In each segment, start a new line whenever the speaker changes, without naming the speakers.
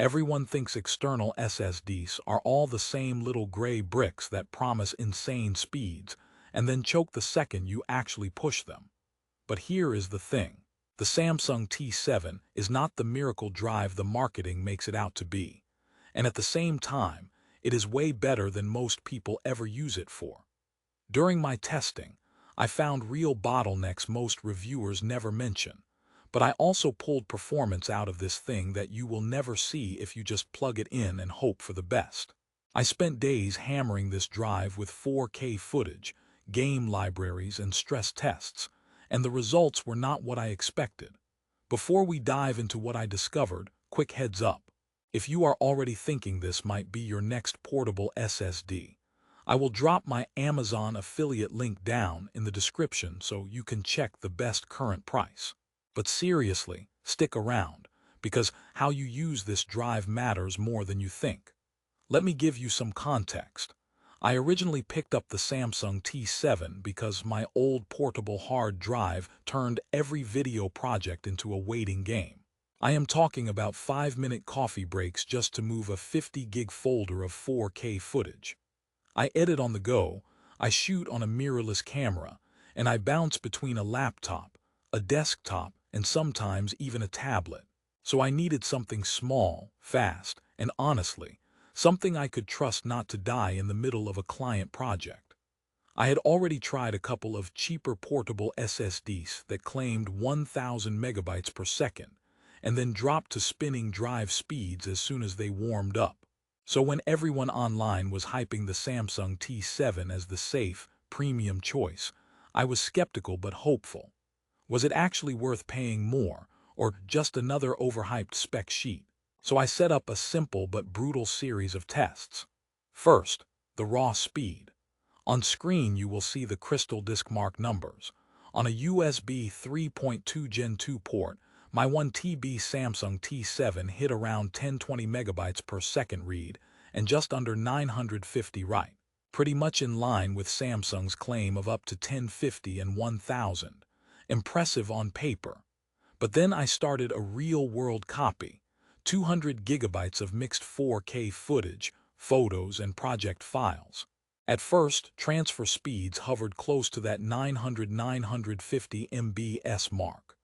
Everyone thinks external SSDs are all the same little gray bricks that promise insane speeds and then choke the second you actually push them. But here is the thing. The Samsung T7 is not the miracle drive the marketing makes it out to be. And at the same time, it is way better than most people ever use it for. During my testing, I found real bottlenecks most reviewers never mention, but I also pulled performance out of this thing that you will never see if you just plug it in and hope for the best. I spent days hammering this drive with 4K footage, game libraries, and stress tests, and the results were not what I expected. Before we dive into what I discovered, quick heads up. If you are already thinking this might be your next portable SSD, I will drop my Amazon affiliate link down in the description so you can check the best current price. But seriously, stick around, because how you use this drive matters more than you think. Let me give you some context. I originally picked up the Samsung T7 because my old portable hard drive turned every video project into a waiting game. I am talking about 5-minute coffee breaks just to move a 50-gig folder of 4K footage. I edit on the go, I shoot on a mirrorless camera, and I bounce between a laptop, a desktop, and sometimes even a tablet. So I needed something small, fast, and honestly, something I could trust not to die in the middle of a client project. I had already tried a couple of cheaper portable SSDs that claimed 1,000 megabytes per second, and then dropped to spinning drive speeds as soon as they warmed up. So when everyone online was hyping the Samsung T7 as the safe, premium choice, I was skeptical but hopeful. Was it actually worth paying more, or just another overhyped spec sheet? So I set up a simple but brutal series of tests. First, the raw speed. On screen you will see the crystal disk mark numbers. On a USB 3.2 Gen 2 port, my 1TB Samsung T7 hit around 1020 megabytes per second read and just under 950 write, pretty much in line with Samsung's claim of up to 1050 and 1000. Impressive on paper. But then I started a real-world copy, 200 gigabytes of mixed 4K footage, photos, and project files. At first, transfer speeds hovered close to that 900–950 MBs mark.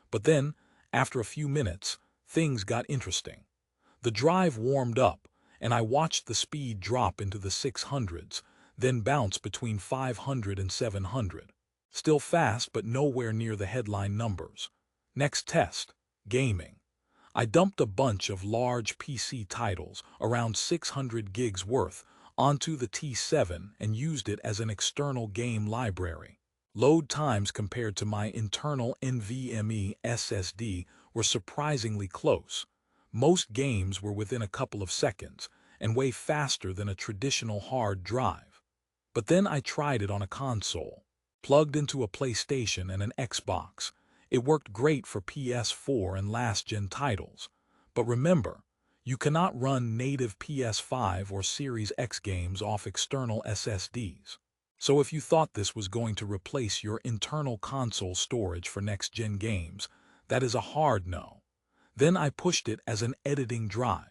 But then, after a few minutes, things got interesting. The drive warmed up, and I watched the speed drop into the 600s, then bounce between 500 and 700. Still fast, but nowhere near the headline numbers. Next test, gaming. I dumped a bunch of large PC titles, around 600 gigs worth, onto the T7 and used it as an external game library. Load times compared to my internal NVMe SSD were surprisingly close. Most games were within a couple of seconds and way faster than a traditional hard drive. But then I tried it on a console, plugged into a PlayStation and an Xbox. It worked great for PS4 and last-gen titles. But remember, you cannot run native PS5 or Series X games off external SSDs. So if you thought this was going to replace your internal console storage for next-gen games, that is a hard no. Then I pushed it as an editing drive.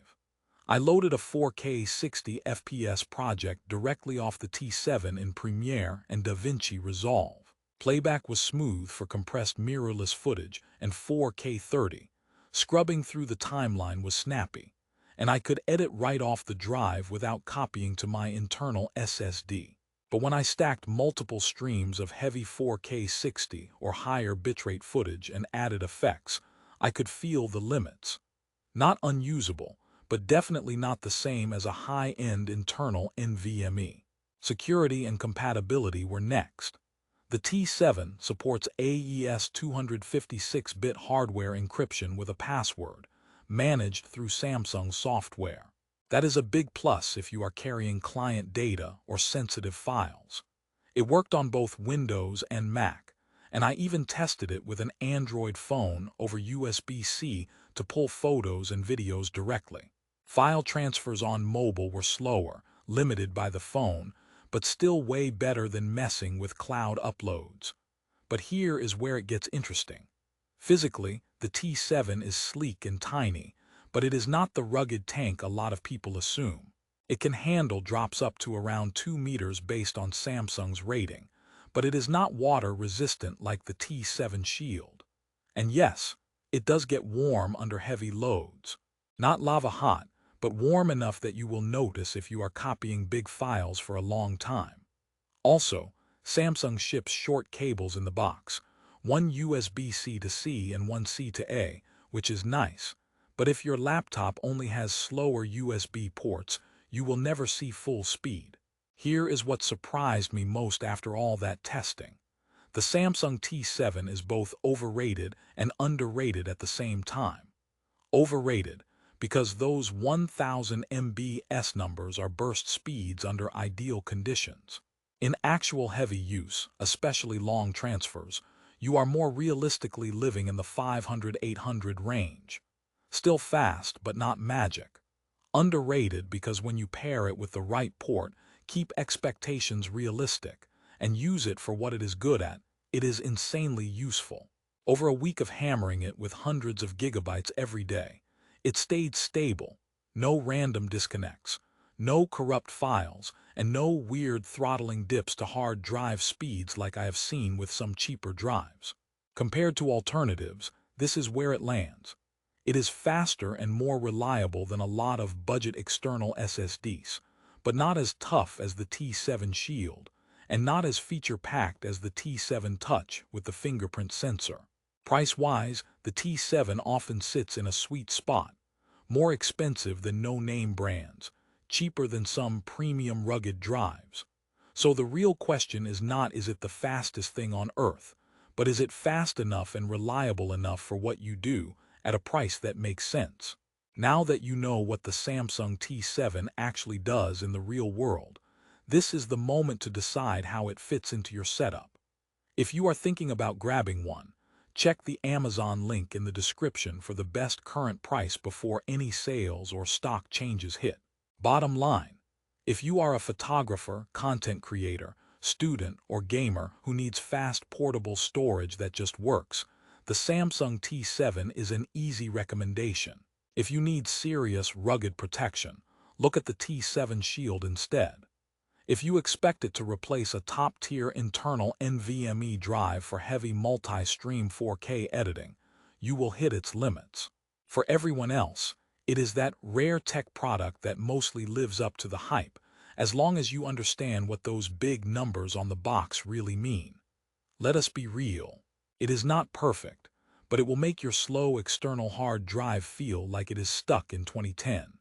I loaded a 4K 60 FPS project directly off the T7 in Premiere and DaVinci Resolve. Playback was smooth for compressed mirrorless footage and 4K 30. Scrubbing through the timeline was snappy, and I could edit right off the drive without copying to my internal SSD. But when I stacked multiple streams of heavy 4K 60 or higher bitrate footage and added effects, I could feel the limits. Not unusable, but definitely not the same as a high-end internal NVMe. Security and compatibility were next. The T7 supports AES 256-bit hardware encryption with a password, managed through Samsung software. That is a big plus if you are carrying client data or sensitive files. It worked on both Windows and Mac, and I even tested it with an Android phone over USB-C to pull photos and videos directly. File transfers on mobile were slower, limited by the phone, but still way better than messing with cloud uploads. But here is where it gets interesting. Physically, the T7 is sleek and tiny, but it is not the rugged tank a lot of people assume. It can handle drops up to around 2 meters based on Samsung's rating, but it is not water-resistant like the T7 Shield. And yes, it does get warm under heavy loads. Not lava hot, but warm enough that you will notice if you are copying big files for a long time. Also, Samsung ships short cables in the box, one USB-C to C and one C to A, which is nice. But if your laptop only has slower USB ports, you will never see full speed. Here is what surprised me most after all that testing. The Samsung T7 is both overrated and underrated at the same time. Overrated, because those 1000 MB/s numbers are burst speeds under ideal conditions. In actual heavy use, especially long transfers, you are more realistically living in the 500-800 range. Still fast, but not magic. Underrated because when you pair it with the right port, keep expectations realistic, and use it for what it is good at, it is insanely useful. Over a week of hammering it with hundreds of gigabytes every day, it stayed stable, no random disconnects, no corrupt files, and no weird throttling dips to hard drive speeds like I have seen with some cheaper drives. Compared to alternatives, this is where it lands. It is faster and more reliable than a lot of budget external SSDs, but not as tough as the T7 Shield, and not as feature-packed as the T7 Touch with the fingerprint sensor. Price-wise, the T7 often sits in a sweet spot, more expensive than no-name brands, cheaper than some premium rugged drives. So the real question is not is it the fastest thing on earth, but is it fast enough and reliable enough for what you do at a price that makes sense? Now that you know what the Samsung T7 actually does in the real world, this is the moment to decide how it fits into your setup. If you are thinking about grabbing one, check the Amazon link in the description for the best current price before any sales or stock changes hit. Bottom line, if you are a photographer, content creator, student, or gamer who needs fast portable storage that just works, the Samsung T7 is an easy recommendation. If you need serious, rugged protection, look at the T7 Shield instead. If you expect it to replace a top-tier internal NVMe drive for heavy multi-stream 4K editing, you will hit its limits. For everyone else, it is that rare tech product that mostly lives up to the hype, as long as you understand what those big numbers on the box really mean. Let us be real. It is not perfect, but it will make your slow external hard drive feel like it is stuck in 2010.